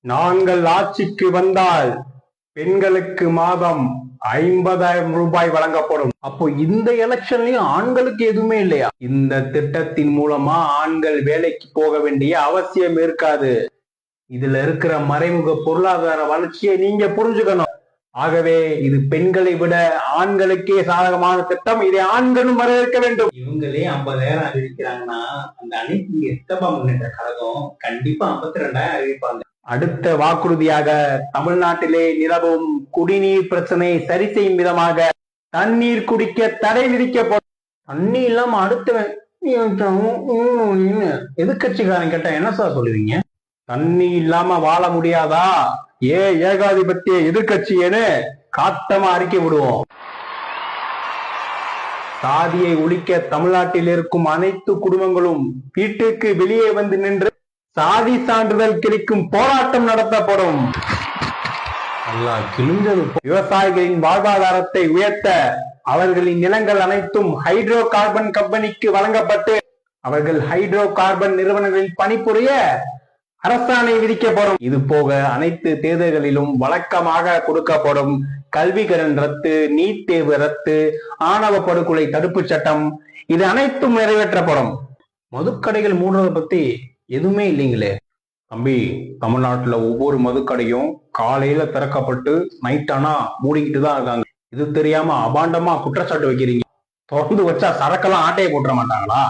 நாங்கள் ஆட்சிக்கு வந்தால் பெண்களுக்கு மாதம் 50,000 ரூபாய் வழங்கப்படும். அப்போ இந்த எலெக்ஷன்லயும் ஆண்களுக்கு எதுவுமே இல்லையா? இந்த திட்டத்தின் மூலமா ஆண்கள் வேலைக்கு போக வேண்டிய அவசியம் இருக்காது. இதுல இருக்கிற மறைமுக பொருளாதார வளர்ச்சியை நீங்க புரிஞ்சுக்கணும். ஆகவே இது பெண்களை விட ஆண்களுக்கே சாதகமான திட்டம். இதை ஆண்களும் வரவேற்க வேண்டும். இவங்களே 50,000 அறிவிக்கிறாங்கன்னா அந்த அனைத்து எஸ்தபா முன்னேற்ற கழகம் கண்டிப்பா 52,000 அறிவிப்பாங்க. அடுத்த வாக்குறுதியாக தமிழ்நாட்டிலே நிலவும் குடிநீர் பிரச்சனை சரி செய்யும் விதமாக தண்ணீர் குடிக்க தடை விதிக்கப்படும். தண்ணி இல்லாம அடுத்தவன் எதிர்கட்சிக்காரன் கேட்டா என்ன சார் சொல்லுவீங்க? தண்ணி இல்லாம வாழ முடியாதா? ஏகாதிபத்திய எதிர்கட்சின்னு காட்டமா அறிக்கை விடுவோம். சாதியை ஒழிக்க தமிழ்நாட்டில் இருக்கும் அனைத்து குடும்பங்களும் வீட்டுக்கு வெளியே வந்து நின்று சாதி சான்றிதழ் கிடைக்கும் போராட்டம் நடத்தப்படும். விவசாயிகளின் வாழ்வாதாரத்தை உயர்த்த அவர்களின் நிலங்கள் அனைத்தும் ஹைட்ரோ கார்பன் கம்பெனிக்கு வழங்கப்பட்டு அவர்கள் ஹைட்ரோ கார்பன் நிறுவனங்களில் பணிபுரிய அரசாணை விதிக்கப்படும். இது போக அனைத்து தேர்தல்களிலும் வழக்கமாக கொடுக்கப்படும் கல்வி கடன் ரத்து, நீட் தேர்வு ரத்து, ஆணவ படுகொலை தடுப்பு சட்டம், இது அனைத்தும் நிறைவேற்றப்படும். மதுக்கடைகள் மூடுறதை பத்தி எதுவுமே இல்லைங்களே. தம்பி, தமிழ்நாட்டுல ஒவ்வொரு மதுக்கடையும் காலையில திறக்கப்பட்டு நைட்டானா மூடிக்கிட்டு தான் இருக்காங்க. இது தெரியாம அபாண்டமா குற்றச்சாட்டு வைக்கிறீங்க. தொடர்ந்து வச்சா சரக்கெல்லாம் ஆட்டையை போட்டுற மாட்டாங்களா?